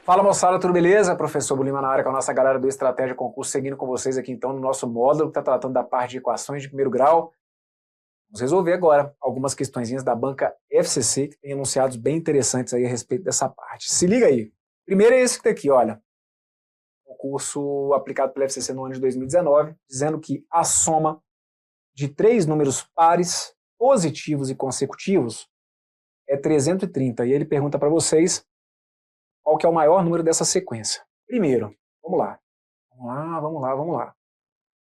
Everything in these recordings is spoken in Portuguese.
Fala moçada, tudo beleza? Professor Bolima na área com a nossa galera do Estratégia Concurso, seguindo com vocês aqui então no nosso módulo que está tratando da parte de equações de primeiro grau. Vamos resolver agora algumas questõezinhas da banca FCC que tem enunciados bem interessantes aí a respeito dessa parte. Se liga aí. Primeiro é esse que tá aqui, olha. Concurso aplicado pela FCC no ano de 2019, dizendo que a soma de três números pares, positivos e consecutivos é 330. E ele pergunta para vocês qual que é o maior número dessa sequência. Primeiro, vamos lá.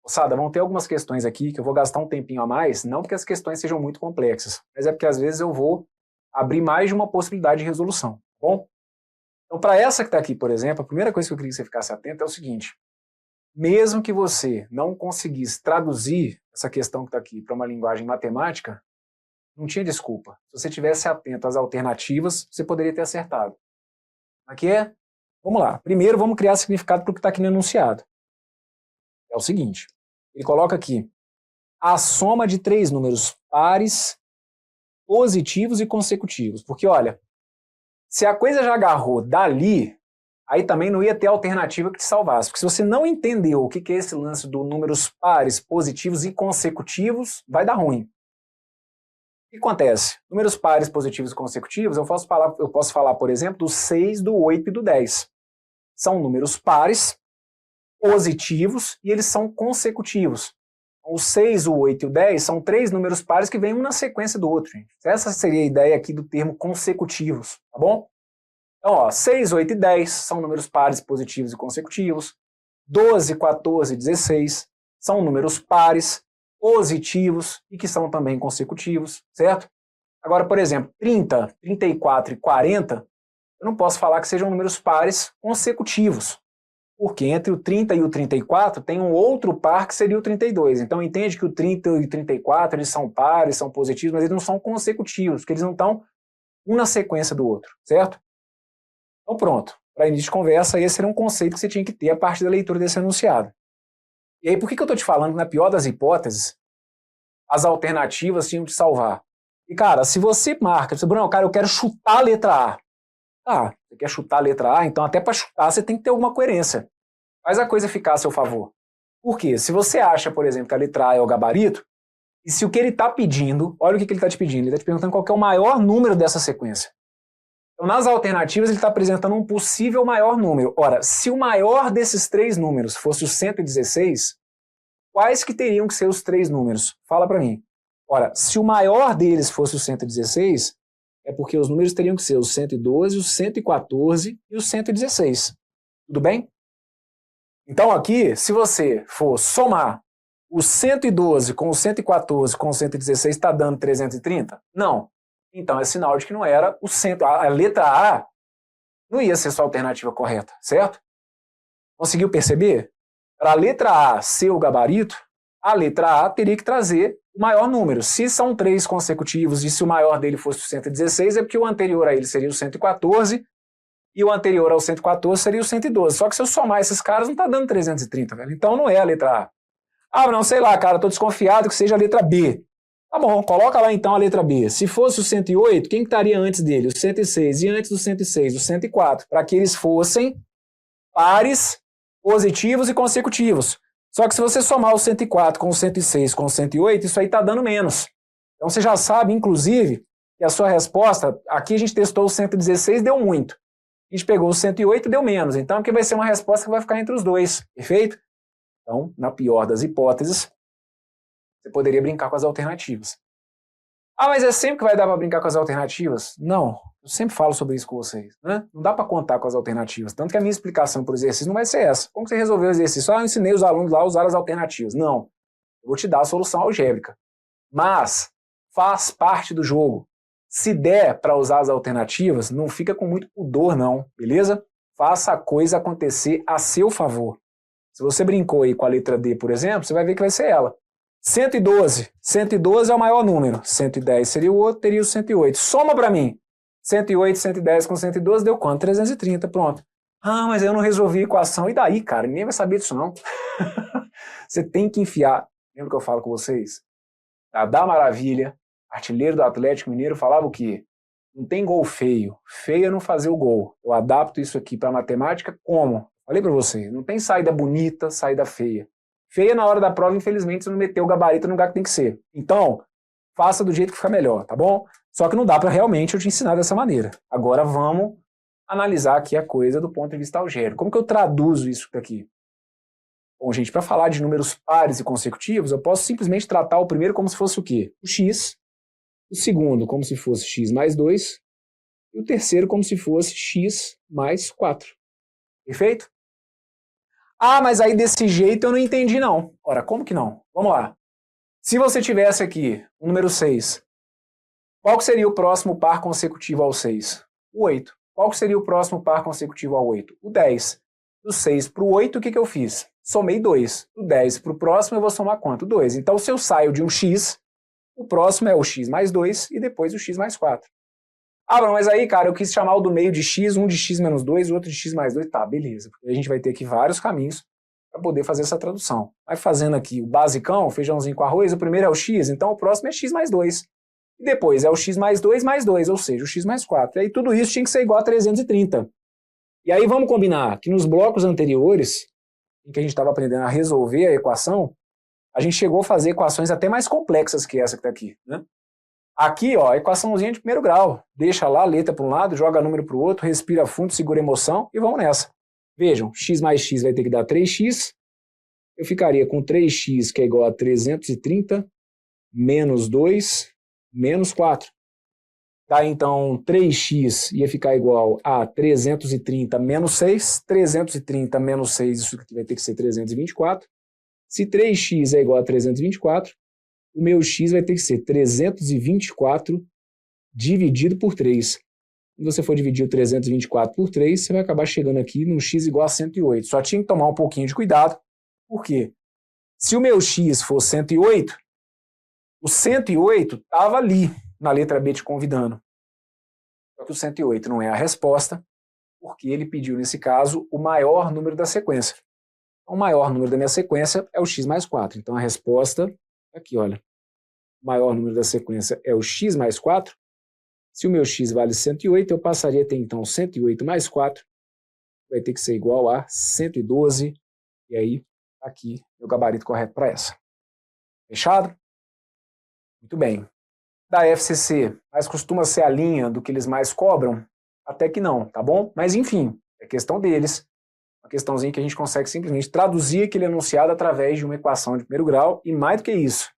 Moçada, vão ter algumas questões aqui que eu vou gastar um tempinho a mais, não porque as questões sejam muito complexas, mas é porque às vezes eu vou abrir mais de uma possibilidade de resolução, tá bom? Então, para essa que está aqui, por exemplo, a primeira coisa que eu queria que você ficasse atento é o seguinte: mesmo que você não conseguisse traduzir essa questão que está aqui para uma linguagem matemática, não tinha desculpa. Se você tivesse atento às alternativas, você poderia ter acertado. Aqui é, vamos lá. Primeiro, vamos criar significado para o que está aqui no enunciado. É o seguinte, ele coloca aqui a soma de três números pares, positivos e consecutivos. Porque, olha, se a coisa já agarrou dali, aí também não ia ter alternativa que te salvasse. Porque se você não entendeu o que é esse lance do números pares, positivos e consecutivos, vai dar ruim. O que acontece? Números pares, positivos e consecutivos, eu posso falar, por exemplo, do 6, do 8 e do 10. São números pares, positivos, e eles são consecutivos. O 6, o 8 e o 10 são três números pares que vêm um na sequência do outro. Gente. Essa seria a ideia aqui do termo consecutivos, tá bom? Então, ó, 6, 8 e 10 são números pares, positivos e consecutivos. 12, 14 e 16 são números pares, positivos e que são também consecutivos, certo? Agora, por exemplo, 30, 34 e 40, eu não posso falar que sejam números pares consecutivos, porque entre o 30 e o 34 tem um outro par que seria o 32. Então, entende que o 30 e o 34 eles são pares, são positivos, mas eles não são consecutivos, porque eles não estão um na sequência do outro, certo? Então, pronto. Para início de conversa, esse era um conceito que você tinha que ter a partir da leitura desse enunciado. E aí, por que eu estou te falando que, na pior das hipóteses, as alternativas tinham que te salvar? E, cara, se você marca, você, Bruno, cara, eu quero chutar a letra A. Ah, você quer chutar a letra A? Então, até para chutar, você tem que ter alguma coerência. Faz a coisa ficar a seu favor. Por quê? Se você acha, por exemplo, que a letra A é o gabarito, e se o que ele está pedindo, olha o que ele está te pedindo, ele está te perguntando qual que é o maior número dessa sequência. Então, nas alternativas, ele está apresentando um possível maior número. Ora, se o maior desses três números fosse o 116, quais que teriam que ser os três números? Fala para mim. Ora, se o maior deles fosse o 116, é porque os números teriam que ser o 112, o 114 e o 116. Tudo bem? Então aqui, se você for somar o 112 com o 114 com o 116, está dando 330? Não. Então é sinal de que não era o centro. A letra A não ia ser sua alternativa correta, certo? Conseguiu perceber? Para a letra A ser o gabarito, a letra A teria que trazer o maior número. Se são três consecutivos e se o maior dele fosse o 116, é porque o anterior a ele seria o 114 e o anterior ao 114 seria o 112. Só que se eu somar esses caras, não está dando 330, velho. Então não é a letra A. Ah, não, sei lá, cara, estou desconfiado que seja a letra B. Tá bom, coloca lá então a letra B. Se fosse o 108, quem que estaria antes dele? O 106. E antes do 106, o 104. Para que eles fossem pares, positivos e consecutivos. Só que se você somar o 104 com o 106 com o 108, isso aí está dando menos. Então você já sabe, inclusive, que a sua resposta, aqui a gente testou o 116, deu muito. A gente pegou o 108, deu menos. Então aqui vai ser uma resposta que vai ficar entre os dois. Perfeito? Então, na pior das hipóteses, você poderia brincar com as alternativas. Ah, mas é sempre que vai dar para brincar com as alternativas? Não. Eu sempre falo sobre isso com vocês. Né? Não dá para contar com as alternativas. Tanto que a minha explicação por exercício não vai ser essa. Como você resolveu o exercício? Ah, eu ensinei os alunos lá a usar as alternativas. Não. Eu vou te dar a solução algébrica. Mas faz parte do jogo. Se der para usar as alternativas, não fica com muito pudor, não. Beleza? Faça a coisa acontecer a seu favor. Se você brincou aí com a letra D, por exemplo, você vai ver que vai ser ela. 112. 112 é o maior número. 110 seria o outro, teria o 108. Soma para mim. 108, 110 com 112 deu quanto? 330, pronto. Ah, mas eu não resolvi a equação. E daí, cara? Ninguém vai saber disso, não. Você tem que enfiar. Lembra que eu falo com vocês? A da Maravilha, artilheiro do Atlético Mineiro, falava o quê? Não tem gol feio. Feio é não fazer o gol. Eu adapto isso aqui para matemática como? Falei para você, não tem saída bonita, saída feia. Feia na hora da prova, infelizmente, você não meteu o gabarito no lugar que tem que ser. Então, faça do jeito que fica melhor, tá bom? Só que não dá para realmente eu te ensinar dessa maneira. Agora vamos analisar aqui a coisa do ponto de vista algébrico. Como que eu traduzo isso aqui? Bom, gente, para falar de números pares e consecutivos, eu posso simplesmente tratar o primeiro como se fosse o quê? O x, o segundo como se fosse x mais 2, e o terceiro como se fosse x mais 4. Perfeito? Ah, mas aí desse jeito eu não entendi não. Ora, como que não? Vamos lá. Se você tivesse aqui o número 6, qual que seria o próximo par consecutivo ao 6? O 8. Qual que seria o próximo par consecutivo ao 8? O 10. Do 6 para o 8, o que eu fiz? Somei 2. Do 10 para o próximo eu vou somar quanto? 2. Então se eu saio de um x, o próximo é o x mais 2 e depois o x mais 4. Ah, mas aí, cara, eu quis chamar o do meio de x, um de x menos 2, o outro de x mais 2. Tá, beleza. Porque a gente vai ter aqui vários caminhos para poder fazer essa tradução. Vai fazendo aqui o basicão, feijãozinho com arroz, o primeiro é o x, então o próximo é x mais 2. E depois é o x mais 2, ou seja, o x mais 4. E aí tudo isso tinha que ser igual a 330. E aí vamos combinar que nos blocos anteriores, em que a gente estava aprendendo a resolver a equação, a gente chegou a fazer equações até mais complexas que essa que está aqui, né? Aqui, ó, equaçãozinha de primeiro grau. Deixa lá a letra para um lado, joga número para o outro, respira fundo, segura a emoção e vamos nessa. Vejam, x mais x vai ter que dar 3x. Eu ficaria com 3x, que é igual a 330, menos 2, menos 4. Tá, então, 3x ia ficar igual a 330 menos 6. 330 menos 6, isso aqui vai ter que ser 324. Se 3x é igual a 324, o meu x vai ter que ser 324 dividido por 3. Se você for dividir o 324 por 3, você vai acabar chegando aqui num x igual a 108. Só tinha que tomar um pouquinho de cuidado. Por quê? Se o meu x for 108, o 108 estava ali, na letra B te convidando. Só que o 108 não é a resposta, porque ele pediu, nesse caso, o maior número da sequência. O maior número da minha sequência é o x mais 4. Então a resposta aqui, olha. O maior número da sequência é o x mais 4. Se o meu x vale 108, eu passaria a ter então 108 mais 4. Vai ter que ser igual a 112. E aí, aqui, o gabarito correto para essa. Fechado? Muito bem. Da FCC, mas costuma ser a linha do que eles mais cobram? Até que não, tá bom? Mas enfim, é questão deles. Uma questãozinha que a gente consegue simplesmente traduzir aquele enunciado através de uma equação de primeiro grau. E mais do que isso,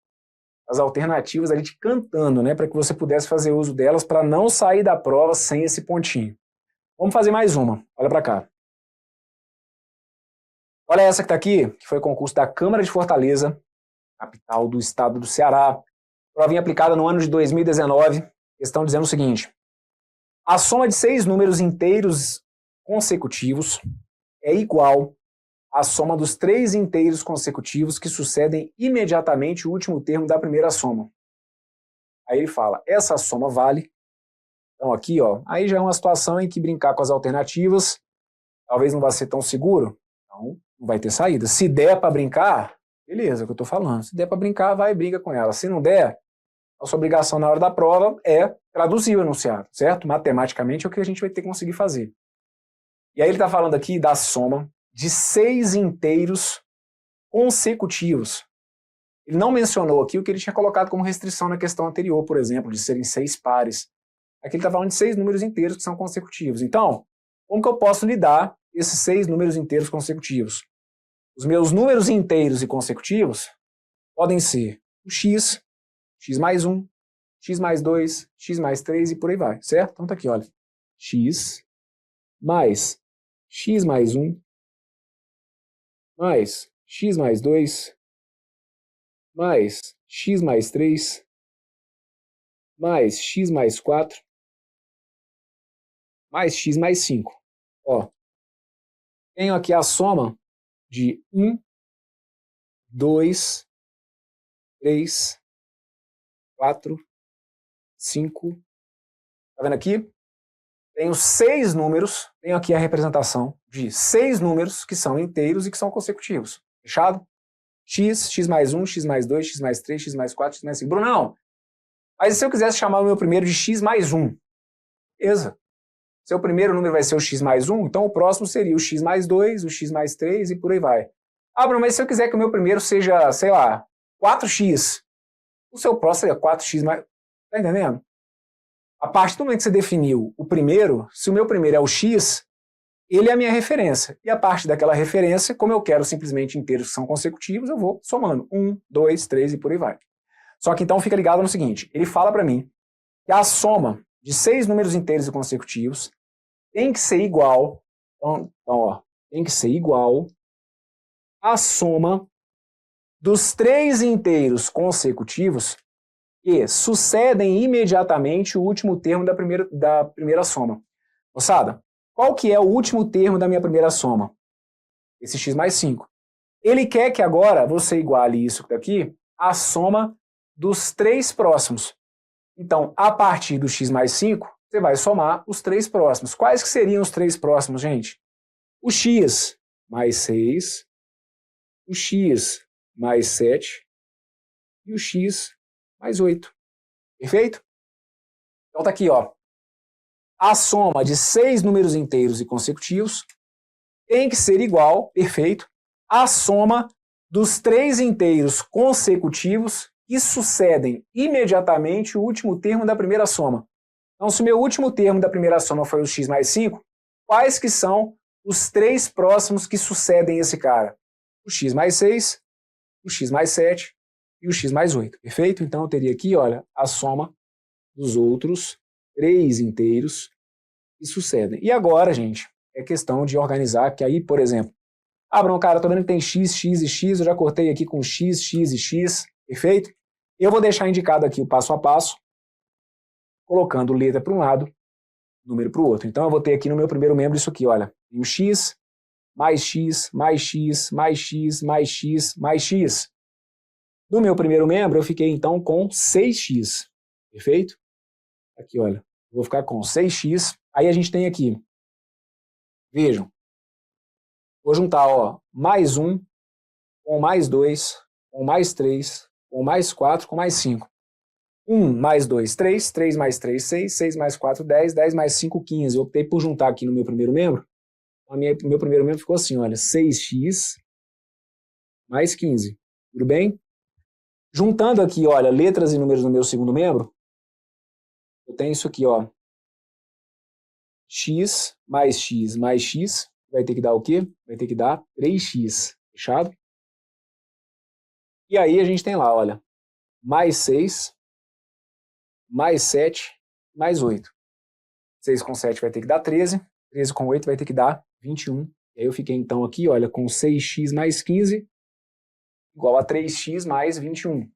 as alternativas ali te cantando, né, para que você pudesse fazer uso delas para não sair da prova sem esse pontinho. Vamos fazer mais uma. Olha para cá. Olha essa que está aqui, que foi o concurso da Câmara de Fortaleza, capital do estado do Ceará. Provinha aplicada no ano de 2019. Estão dizendo o seguinte: a soma de 6 números inteiros consecutivos é igual à soma dos 3 inteiros consecutivos que sucedem imediatamente o último termo da primeira soma. Aí ele fala, essa soma vale. Então aqui, ó, aí já é uma situação em que brincar com as alternativas talvez não vá ser tão seguro. Então não vai ter saída. Se der para brincar, beleza, é o que eu estou falando. Se der para brincar, vai e briga com ela. Se não der, a sua obrigação na hora da prova é traduzir o enunciado, certo? Matematicamente é o que a gente vai ter que conseguir fazer. E aí ele está falando aqui da soma de 6 inteiros consecutivos. Ele não mencionou aqui o que ele tinha colocado como restrição na questão anterior, por exemplo, de serem 6 pares. Aqui ele está falando de 6 números inteiros que são consecutivos. Então, como que eu posso lidar esses 6 números inteiros consecutivos? Os meus números inteiros e consecutivos podem ser o x, x mais 1, x mais 2, x mais 3 e por aí vai, certo? Então tá aqui, olha. X mais x mais 1 mais x mais 2 mais x mais 3 mais x mais 4 mais x mais 5. Ó, tenho aqui a soma de 1, 2, 3, 4, 5. Tá vendo aqui? Tenho 6 números, tenho aqui a representação de 6 números que são inteiros e que são consecutivos. Fechado? X, x mais 1, x mais 2, x mais 3, x mais 4, x mais 5. Brunão, mas e se eu quisesse chamar o meu primeiro de x mais 1? Beleza. Seu primeiro número vai ser o x mais 1, então o próximo seria o x mais 2, o x mais 3 e por aí vai. Ah, Bruno, mas se eu quiser que o meu primeiro seja, sei lá, 4x, o seu próximo seria 4x mais... Tá entendendo? A partir do momento que você definiu o primeiro, se o meu primeiro é o x, ele é a minha referência. E a partir daquela referência, como eu quero simplesmente inteiros que são consecutivos, eu vou somando 1, 2, 3 e por aí vai. Só que então fica ligado no seguinte, ele fala para mim que a soma de 6 números inteiros e consecutivos tem que ser igual, tem que ser igual à soma dos 3 inteiros consecutivos que sucedem imediatamente o último termo da primeira soma. Moçada, qual que é o último termo da minha primeira soma? Esse x mais 5. Ele quer que agora você iguale isso daqui à soma dos 3 próximos. Então, a partir do x mais 5, você vai somar os 3 próximos. Quais que seriam os 3 próximos, gente? O x mais 6, o x mais 7 e o x mais 8. Perfeito? Então tá aqui, ó. A soma de 6 números inteiros e consecutivos tem que ser igual, perfeito, à soma dos 3 inteiros consecutivos que sucedem imediatamente o último termo da primeira soma. Então, se o meu último termo da primeira soma foi o x mais 5, quais que são os 3 próximos que sucedem esse cara? O x mais 6, o x mais 7 e o x mais 8. Perfeito? Então, eu teria aqui, olha, a soma dos outros 3 inteiros que sucedem. E agora, gente, é questão de organizar, que aí, por exemplo, Bruno, cara, tô vendo que tem x, x e x, eu já cortei aqui com x, x e x, perfeito? Eu vou deixar indicado aqui o passo a passo, colocando letra para um lado, número para o outro. Então eu vou ter aqui no meu primeiro membro isso aqui, olha, tem o x, mais x, mais x, mais x, mais x, mais x. No meu primeiro membro eu fiquei então com 6x, perfeito? Aqui, olha, eu vou ficar com 6x, aí a gente tem aqui, vejam, vou juntar, ó, mais 1, com mais 2, com mais 3, com mais 4, com mais 5. 1 mais 2, 3, 3 mais 3, 6, 6 mais 4, 10, 10 mais 5, 15. Eu optei por juntar aqui no meu primeiro membro. Meu primeiro membro ficou assim, olha, 6x mais 15. Tudo bem? Juntando aqui, olha, letras e números no meu segundo membro, eu tenho isso aqui, ó. X mais x mais x vai ter que dar o quê? Vai ter que dar 3x. Fechado? E aí a gente tem lá, olha, mais 6, mais 7, mais 8. 6 com 7 vai ter que dar 13, 13 com 8 vai ter que dar 21. E aí eu fiquei então aqui, olha, com 6x mais 15 igual a 3x mais 21.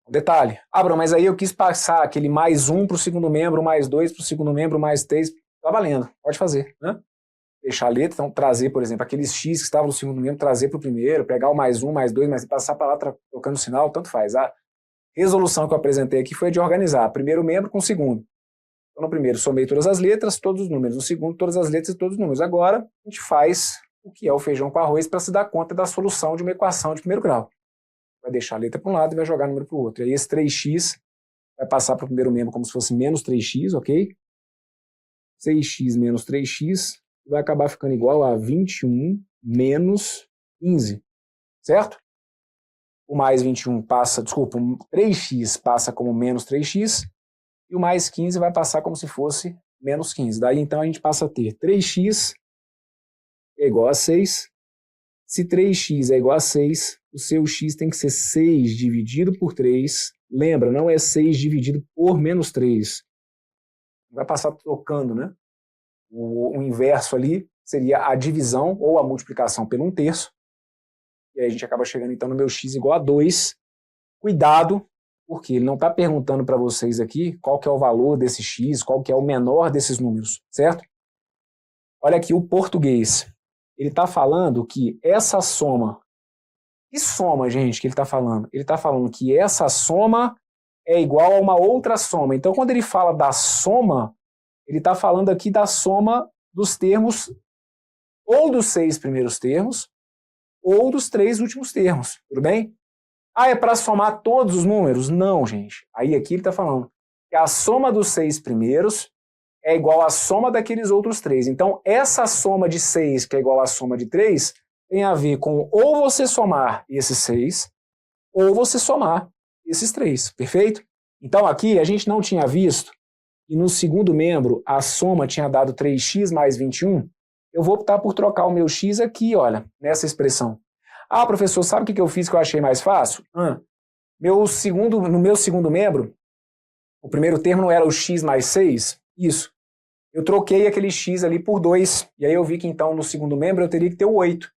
Um detalhe. Bruno, mas aí eu quis passar aquele mais 1 para o segundo membro, mais 2 para o segundo membro, mais 3. Tá valendo, pode fazer, né? Deixar a letra, então trazer, por exemplo, aqueles x que estavam no segundo membro, trazer para o primeiro, pegar o mais 1, mais 2, mas passar para lá trocando o sinal, tanto faz. A resolução que eu apresentei aqui foi de organizar primeiro membro com o segundo. Então, no primeiro, somei todas as letras, todos os números. No segundo, todas as letras e todos os números. Agora, a gente faz o que é o feijão com arroz para se dar conta da solução de uma equação de primeiro grau. Vai deixar a letra para um lado e vai jogar o número para o outro. E aí esse 3x vai passar para o primeiro membro como se fosse menos 3x, ok? 6x menos 3x vai acabar ficando igual a 21 menos 15, certo? O mais 21 passa, desculpa, 3x passa como menos 3x e o mais 15 vai passar como se fosse menos 15. Daí então a gente passa a ter 3x é igual a 6. Se 3x é igual a 6, o seu x tem que ser 6 dividido por 3. Lembra, não é 6 dividido por menos 3. Vai passar trocando, né? O inverso ali seria a divisão ou a multiplicação pelo 1/3. E aí a gente acaba chegando então no meu x igual a 2. Cuidado, porque ele não está perguntando para vocês aqui qual que é o valor desse x, qual que é o menor desses números, certo? Olha aqui o português. Ele está falando que essa soma... Que soma, gente, que ele está falando? Ele está falando que essa soma é igual a uma outra soma. Então, quando ele fala da soma, ele está falando aqui da soma dos termos, ou dos 6 primeiros termos, ou dos 3 últimos termos. Tudo bem? É para somar todos os números? Não, gente. Aí aqui ele está falando que que a soma dos 6 primeiros é igual à soma daqueles outros 3. Então, essa soma de 6, que é igual à soma de 3, tem a ver com ou você somar esses 6, ou você somar esses 3, perfeito? Então, aqui a gente não tinha visto, e no segundo membro a soma tinha dado 3x mais 21, eu vou optar por trocar o meu x aqui, olha, nessa expressão. Ah, professor, sabe o que eu fiz que eu achei mais fácil? No meu segundo membro, o primeiro termo não era o x mais 6? Isso. Eu troquei aquele x ali por 2, e aí eu vi que então no segundo membro eu teria que ter o 8.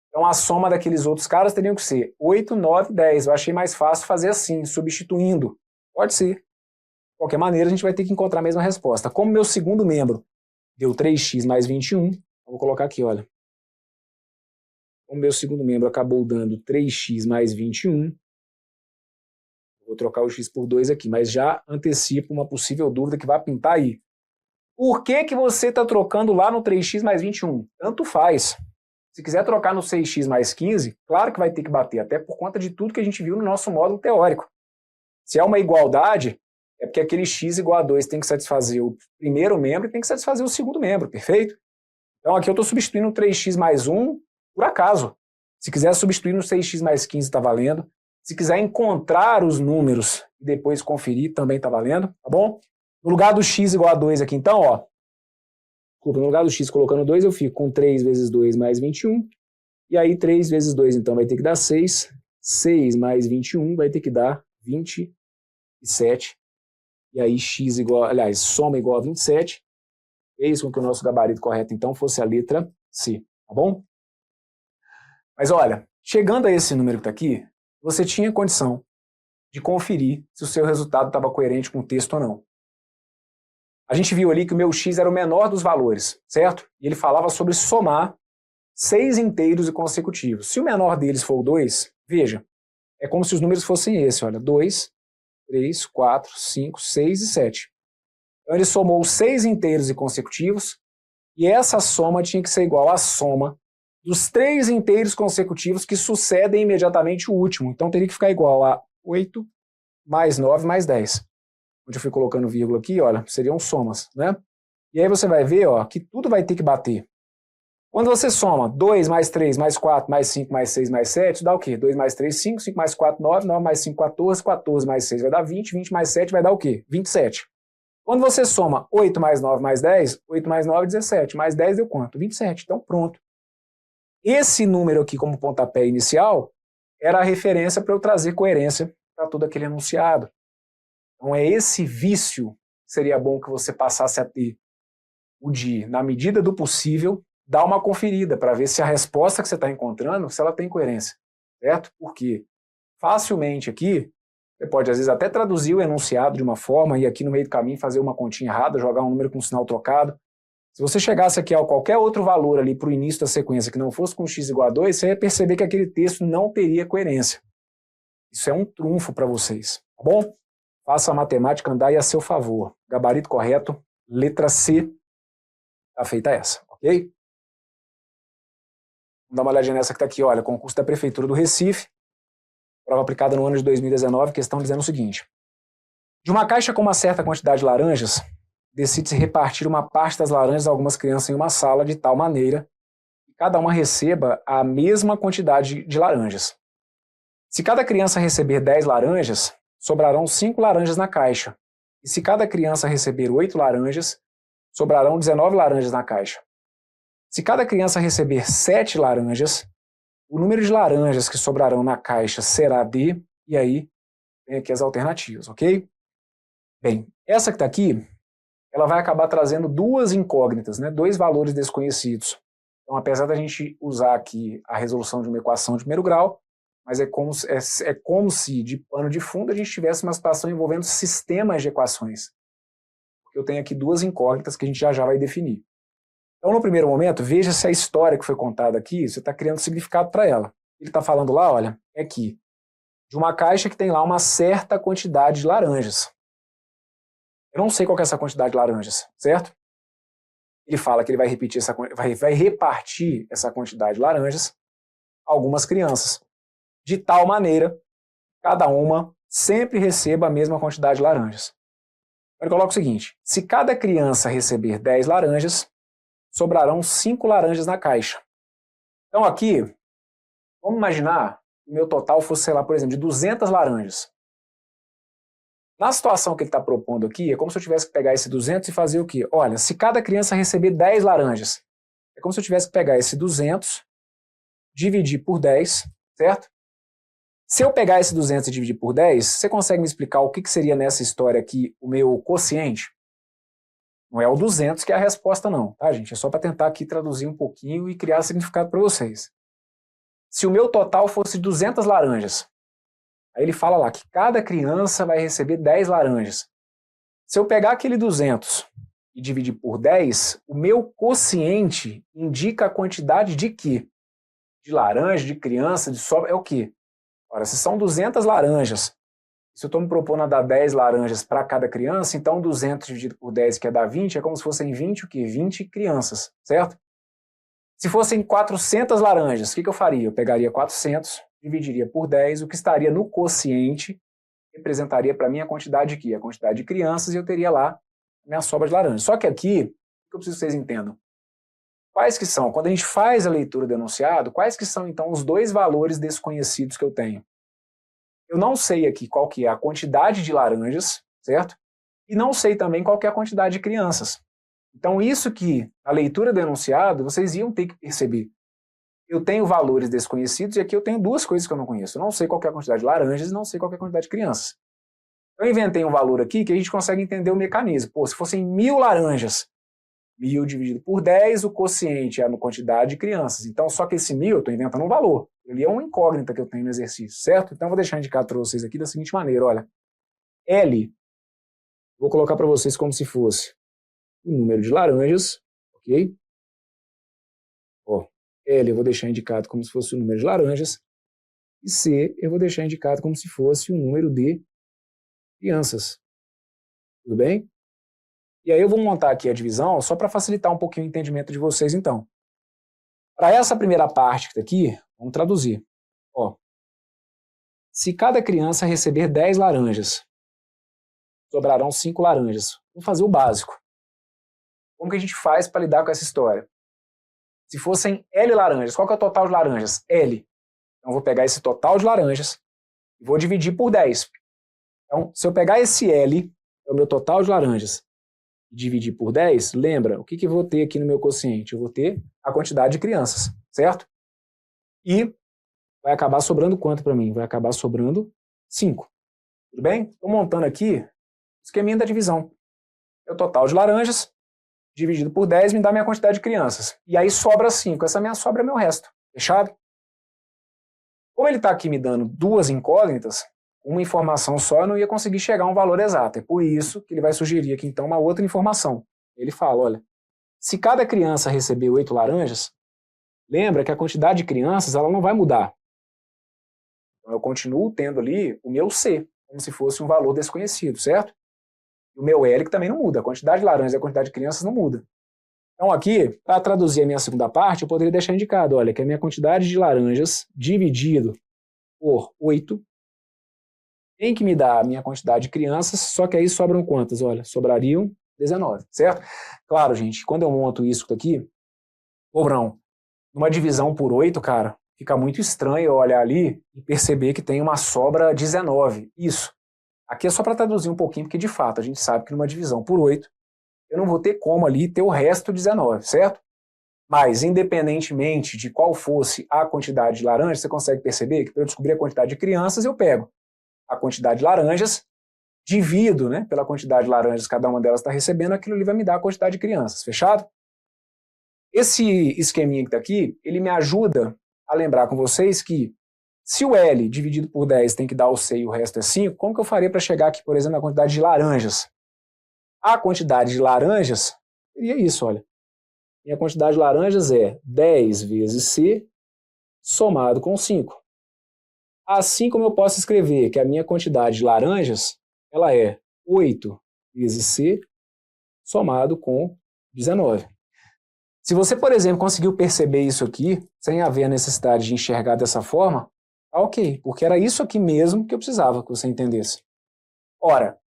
Então a soma daqueles outros caras teriam que ser 8, 9, 10. Eu achei mais fácil fazer assim, substituindo. Pode ser. De qualquer maneira, a gente vai ter que encontrar a mesma resposta. Como meu segundo membro deu 3x mais 21, eu vou colocar aqui, olha. Como meu segundo membro acabou dando 3x mais 21, vou trocar o x por 2 aqui, mas já antecipo uma possível dúvida que vai pintar aí. Por que você está trocando lá no 3x mais 21? Tanto faz. Se quiser trocar no 6x mais 15, claro que vai ter que bater, até por conta de tudo que a gente viu no nosso módulo teórico. Se é uma igualdade, é porque aquele x igual a 2 tem que satisfazer o primeiro membro e tem que satisfazer o segundo membro, perfeito? Então aqui eu estou substituindo o 3x mais 1 por acaso. Se quiser substituir no 6x mais 15, está valendo. Se quiser encontrar os números e depois conferir, também está valendo, tá bom? No lugar do x igual a 2 aqui, então, ó. No lugar do x colocando 2, eu fico com 3 vezes 2 mais 21. E aí 3 vezes 2, então, vai ter que dar 6. 6 mais 21 vai ter que dar 27. E aí x igual, aliás, soma igual a 27. Fez com que o nosso gabarito correto, então, fosse a letra C, tá bom? Mas olha, chegando a esse número que está aqui, você tinha condição de conferir se o seu resultado estava coerente com o texto ou não. A gente viu ali que o meu x era o menor dos valores, certo? E ele falava sobre somar 6 inteiros e consecutivos. Se o menor deles for o 2, veja, é como se os números fossem esse, olha, 2, 3, 4, 5, 6 e 7. Então ele somou 6 inteiros e consecutivos, e essa soma tinha que ser igual à soma dos 3 inteiros consecutivos que sucedem imediatamente o último. Então teria que ficar igual a 8 mais 9 mais 10. Onde eu fui colocando vírgula aqui, olha, seriam somas, né? E aí você vai ver, ó, que tudo vai ter que bater. Quando você soma 2 mais 3 mais 4 mais 5 mais 6 mais 7, dá o quê? 2 mais 3, 5, 5 mais 4, 9, 9 mais 5, 14, 14 mais 6 vai dar 20, 20 mais 7 vai dar o quê? 27. Quando você soma 8 mais 9 mais 10, 8 mais 9, 17, mais 10 deu quanto? 27, então pronto. Esse número aqui como pontapé inicial era a referência para eu trazer coerência para todo aquele enunciado. Então é esse vício que seria bom que você passasse a ter o de, na medida do possível, dar uma conferida para ver se a resposta que você está encontrando, se ela tem coerência, certo? Porque facilmente aqui, você pode às vezes até traduzir o enunciado de uma forma e aqui no meio do caminho fazer uma continha errada, jogar um número com um sinal trocado. Se você chegasse aqui a qualquer outro valor ali para o início da sequência que não fosse com x igual a 2, você ia perceber que aquele texto não teria coerência. Isso é um trunfo para vocês, tá bom? Faça a matemática andar aí a seu favor. Gabarito correto, letra C. Está feita essa, ok? Vamos dar uma olhadinha nessa que está aqui, olha, concurso da Prefeitura do Recife, prova aplicada no ano de 2019, questão dizendo o seguinte. De uma caixa com uma certa quantidade de laranjas, decide-se repartir uma parte das laranjas a algumas crianças em uma sala de tal maneira que cada uma receba a mesma quantidade de laranjas. Se cada criança receber 10 laranjas, sobrarão 5 laranjas na caixa. E se cada criança receber 8 laranjas, sobrarão 19 laranjas na caixa. Se cada criança receber 7 laranjas, o número de laranjas que sobrarão na caixa será D, e aí tem aqui as alternativas, ok? Bem, essa que está aqui, ela vai acabar trazendo duas incógnitas, né? 2 valores desconhecidos. Então, apesar da gente usar aqui a resolução de uma equação de primeiro grau, mas é como se, de pano de fundo, a gente tivesse uma situação envolvendo sistemas de equações. Porque eu tenho aqui 2 incógnitas que a gente já vai definir. Então, no primeiro momento, veja se a história que foi contada aqui, você está criando significado para ela. Ele está falando lá, olha, é aqui, de uma caixa que tem lá uma certa quantidade de laranjas. Eu não sei qual que é essa quantidade de laranjas, certo? Ele fala que ele vai repartir essa quantidade de laranjas a algumas crianças. De tal maneira, cada uma sempre receba a mesma quantidade de laranjas. Eu coloco o seguinte, se cada criança receber 10 laranjas, sobrarão 5 laranjas na caixa. Então aqui, vamos imaginar que o meu total fosse, sei lá, por exemplo, de 200 laranjas. Na situação que ele está propondo aqui, é como se eu tivesse que pegar esse 200 e fazer o quê? Olha, se cada criança receber 10 laranjas, é como se eu tivesse que pegar esse 200, dividir por 10, certo? Se eu pegar esse 200 e dividir por 10, você consegue me explicar o que seria nessa história aqui o meu quociente? Não é o 200 que é a resposta não, tá, gente? É só para tentar aqui traduzir um pouquinho e criar significado para vocês. Se o meu total fosse 200 laranjas, aí ele fala lá que cada criança vai receber 10 laranjas. Se eu pegar aquele 200 e dividir por 10, o meu quociente indica a quantidade de quê? De laranja, de criança, de sobra, é o quê? Ora, se são 200 laranjas, se eu estou me propondo a dar 10 laranjas para cada criança, então 200 dividido por 10, que é dar 20, é como se fossem 20, o quê? 20 crianças, certo? Se fossem 400 laranjas, o que eu faria? Eu pegaria 400, dividiria por 10, o que estaria no quociente representaria para mim a quantidade de quê? A quantidade de crianças, e eu teria lá a minha sobra de laranja. Só que aqui, o que eu preciso que vocês entendam? Quais que são, quando a gente faz a leitura do enunciado, quais que são então os dois valores desconhecidos que eu tenho? Eu não sei aqui qual que é a quantidade de laranjas, certo? E não sei também qual que é a quantidade de crianças. Então isso que, na leitura do enunciado, vocês iam ter que perceber. Eu tenho valores desconhecidos e aqui eu tenho duas coisas que eu não conheço. Eu não sei qual que é a quantidade de laranjas e não sei qual que é a quantidade de crianças. Eu inventei um valor aqui que a gente consegue entender o mecanismo. Pô, se fossem 1000 laranjas, 1000 dividido por 10, o quociente é a quantidade de crianças. Então, só que esse 1000, eu estou inventando um valor. Ele é uma incógnita que eu tenho no exercício, certo? Então, eu vou deixar indicado para vocês aqui da seguinte maneira, olha. L, vou colocar para vocês como se fosse o número de laranjas, ok? Ó, L eu vou deixar indicado como se fosse o número de laranjas. E C eu vou deixar indicado como se fosse o número de crianças. Tudo bem? E aí eu vou montar aqui a divisão só para facilitar um pouquinho o entendimento de vocês, então. Para essa primeira parte que está aqui, vamos traduzir. Ó, se cada criança receber 10 laranjas, sobrarão 5 laranjas. Vamos fazer o básico. Como que a gente faz para lidar com essa história? Se fossem L laranjas, qual que é o total de laranjas? L. Então eu vou pegar esse total de laranjas e vou dividir por 10. Então, se eu pegar esse L, é o meu total de laranjas, e dividir por 10, lembra, o que eu vou ter aqui no meu quociente? Eu vou ter a quantidade de crianças, certo? E vai acabar sobrando quanto para mim? Vai acabar sobrando 5. Tudo bem? Estou montando aqui o esqueminha da divisão. É o total de laranjas, dividido por 10, me dá a minha quantidade de crianças. E aí sobra 5. Essa minha sobra é meu resto. Fechado? Como ele está aqui me dando duas incógnitas, uma informação só eu não ia conseguir chegar a um valor exato. É por isso que ele vai sugerir aqui, então, uma outra informação. Ele fala, olha, se cada criança receber 8 laranjas, lembra que a quantidade de crianças ela não vai mudar. Então, eu continuo tendo ali o meu C, como se fosse um valor desconhecido, certo? E o meu L que também não muda. A quantidade de laranjas e a quantidade de crianças não muda. Então, aqui, para traduzir a minha segunda parte, eu poderia deixar indicado, olha, que a minha quantidade de laranjas dividido por 8 tem que me dar a minha quantidade de crianças, só que aí sobram quantas? Olha, sobrariam 19, certo? Claro, gente, quando eu monto isso aqui, pobrão, numa divisão por 8, cara, fica muito estranho eu olhar ali e perceber que tem uma sobra 19. Isso. Aqui é só para traduzir um pouquinho, porque de fato a gente sabe que numa divisão por 8, eu não vou ter como ali ter o resto 19, certo? Mas, independentemente de qual fosse a quantidade de laranjas, você consegue perceber que para eu descobrir a quantidade de crianças, eu pego a quantidade de laranjas, divido, né, pela quantidade de laranjas que cada uma delas está recebendo, aquilo ali vai me dar a quantidade de crianças, fechado? Esse esqueminha que está aqui, ele me ajuda a lembrar com vocês que se o L dividido por 10 tem que dar o C e o resto é 5, como que eu faria para chegar aqui, por exemplo, na quantidade de laranjas? A quantidade de laranjas seria isso, olha. E a quantidade de laranjas é 10 vezes C somado com 5. Assim como eu posso escrever que a minha quantidade de laranjas ela é 8 vezes C somado com 19. Se você, por exemplo, conseguiu perceber isso aqui, sem haver a necessidade de enxergar dessa forma, tá ok, porque era isso aqui mesmo que eu precisava que você entendesse. Ora,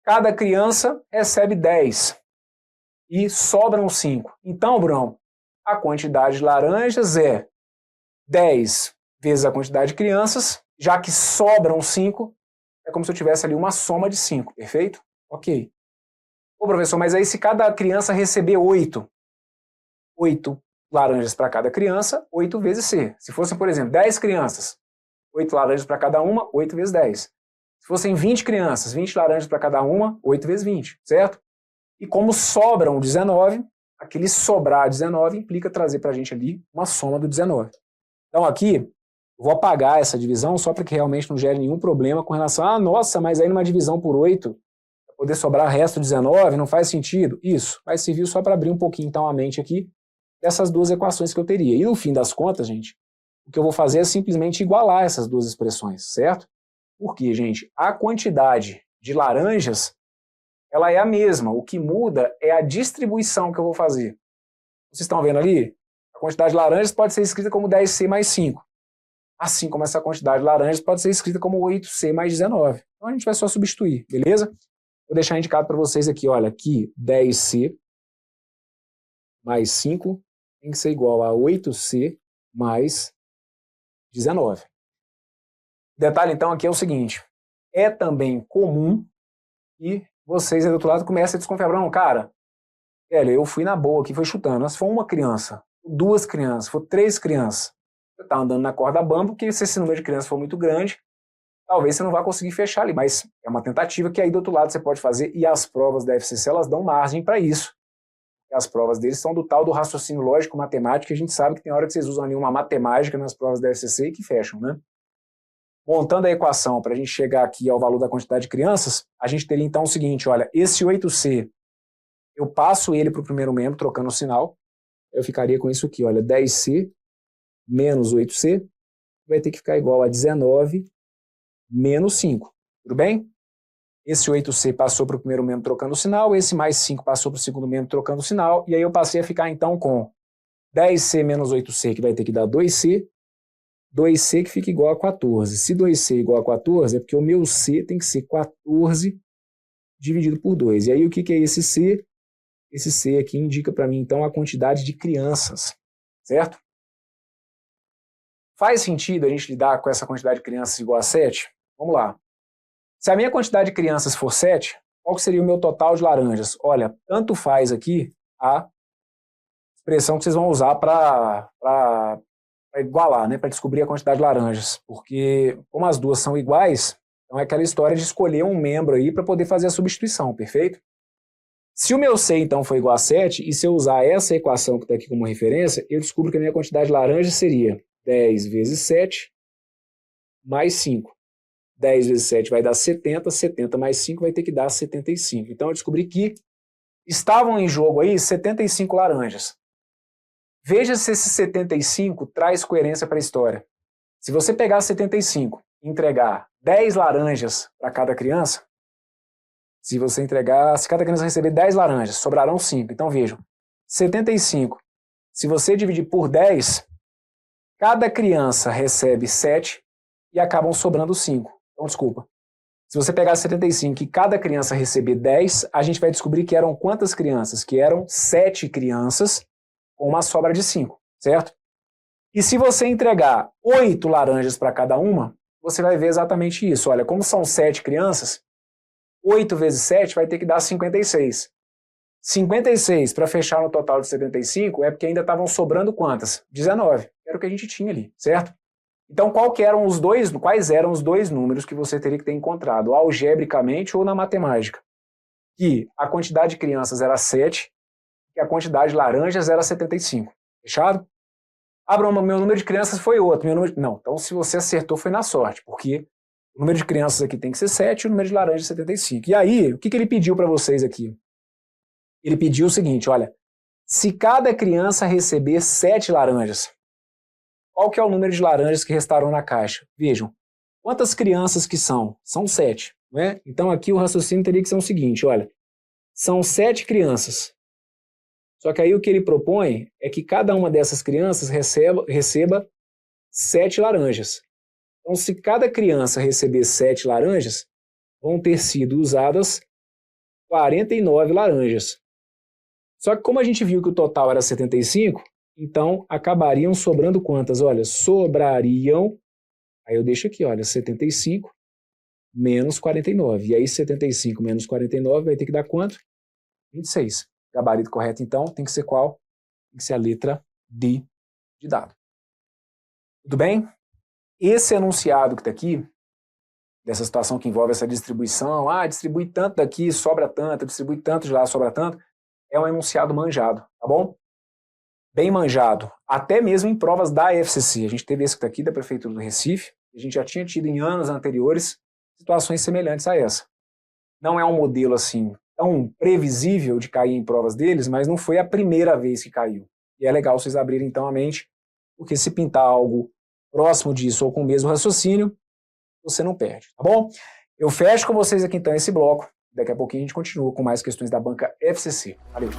cada criança recebe 10 e sobram 5. Então, Bruno, a quantidade de laranjas é 10 vezes a quantidade de crianças, já que sobram 5, é como se eu tivesse ali uma soma de 5, perfeito? Ok. Ô, professor, mas aí se cada criança receber 8 laranjas para cada criança, 8 vezes C. Se fossem, por exemplo, 10 crianças, 8 laranjas para cada uma, 8 vezes 10. Se fossem 20 crianças, 20 laranjas para cada uma, 8 vezes 20, certo? E como sobram 19, aquele sobrar 19 implica trazer para a gente ali uma soma do 19. Então aqui, eu vou apagar essa divisão só para que realmente não gere nenhum problema com relação a, nossa, mas aí numa divisão por 8, para poder sobrar resto 19, não faz sentido? Isso, mas serviu só para abrir um pouquinho então a mente aqui dessas duas equações que eu teria. E no fim das contas, gente, o que eu vou fazer é simplesmente igualar essas duas expressões, certo? Porque, gente, a quantidade de laranjas, ela é a mesma. O que muda é a distribuição que eu vou fazer. Vocês estão vendo ali? A quantidade de laranjas pode ser escrita como 10C mais 5. Assim como essa quantidade de laranjas pode ser escrita como 8C mais 19. Então a gente vai só substituir, beleza? Vou deixar indicado para vocês aqui, olha, aqui 10C mais 5 tem que ser igual a 8C mais 19. O detalhe, então, aqui é o seguinte. É também comum que vocês aí do outro lado comecem a desconfiar. Não, cara, eu fui na boa aqui, foi chutando. Mas se for uma criança, 2 crianças, se for 3 crianças, você está andando na corda bamba, porque se esse número de crianças for muito grande, talvez você não vá conseguir fechar ali. Mas é uma tentativa que aí do outro lado você pode fazer, e as provas da FCC, elas dão margem para isso. As provas deles são do tal do raciocínio lógico matemático, que a gente sabe que tem hora que vocês usam ali uma matemática nas provas da FCC e que fecham, né? Montando a equação para a gente chegar aqui ao valor da quantidade de crianças, a gente teria então o seguinte, olha, esse 8C, eu passo ele para o primeiro membro, trocando o sinal, eu ficaria com isso aqui, olha, 10C menos 8C vai ter que ficar igual a 19 menos 5, tudo bem? Esse 8C passou para o primeiro membro trocando o sinal, esse mais 5 passou para o segundo membro trocando o sinal, e aí eu passei a ficar então com 10C menos 8C, que vai ter que dar 2C, 2C que fica igual a 14. Se 2C é igual a 14, é porque o meu C tem que ser 14 dividido por 2. E aí o que é esse C? Esse C aqui indica para mim então a quantidade de crianças, certo? Faz sentido a gente lidar com essa quantidade de crianças igual a 7? Vamos lá. Se a minha quantidade de crianças for 7, qual que seria o meu total de laranjas? Olha, tanto faz aqui a expressão que vocês vão usar para igualar, né, para descobrir a quantidade de laranjas. Porque, como as duas são iguais, então é aquela história de escolher um membro aí para poder fazer a substituição, perfeito? Se o meu C, então, for igual a 7, e se eu usar essa equação que está aqui como referência, eu descubro que a minha quantidade de laranjas seria 10 vezes 7 mais 5. 10 vezes 7 vai dar 70, 70 mais 5 vai ter que dar 75. Então eu descobri que estavam em jogo aí 75 laranjas. Veja se esse 75 traz coerência para a história. Se você pegar 75 e entregar 10 laranjas para cada criança, se cada criança receber 10 laranjas, sobrarão 5. Então vejam, 75, se você dividir por 10, cada criança recebe 7 e acabam sobrando 5. Então, desculpa. Se você pegar 75 e cada criança receber 10, a gente vai descobrir que eram quantas crianças? Que eram 7 crianças com uma sobra de 5, certo? E se você entregar 8 laranjas para cada uma, você vai ver exatamente isso. Olha, como são 7 crianças, 8 vezes 7 vai ter que dar 56. 56 para fechar no total de 75 é porque ainda estavam sobrando quantas? 19. Era o que a gente tinha ali, certo? Então, quais eram os dois números que você teria que ter encontrado, algebricamente ou na matemática? Que a quantidade de crianças era 7 e a quantidade de laranjas era 75. Fechado? Abraão, meu número de crianças foi outro. Não, então se você acertou foi na sorte, porque o número de crianças aqui tem que ser 7 e o número de laranjas 75. E aí, o que ele pediu para vocês aqui? Ele pediu o seguinte, olha, se cada criança receber 7 laranjas, qual que é o número de laranjas que restaram na caixa? Vejam, quantas crianças que são? São 7, não é? Então aqui o raciocínio teria que ser o seguinte, olha, são 7 crianças. Só que aí o que ele propõe é que cada uma dessas crianças receba 7 laranjas. Então se cada criança receber 7 laranjas, vão ter sido usadas 49 laranjas. Só que como a gente viu que o total era 75, então acabariam sobrando quantas? Olha, sobrariam, aí eu deixo aqui, olha, 75 menos 49. E aí 75 menos 49 vai ter que dar quanto? 26. Gabarito correto, então, tem que ser qual? Tem que ser a letra D de dado. Tudo bem? Esse enunciado que está aqui, dessa situação que envolve essa distribuição, distribui tanto daqui, sobra tanto, distribui tanto de lá, sobra tanto, é um enunciado manjado, tá bom? Bem manjado, até mesmo em provas da FCC. A gente teve esse que está aqui, da Prefeitura do Recife, a gente já tinha tido em anos anteriores situações semelhantes a essa. Não é um modelo assim tão previsível de cair em provas deles, mas não foi a primeira vez que caiu. E é legal vocês abrirem então a mente, porque se pintar algo próximo disso ou com o mesmo raciocínio, você não perde, tá bom? Eu fecho com vocês aqui então esse bloco. Daqui a pouquinho a gente continua com mais questões da banca FCC. Valeu!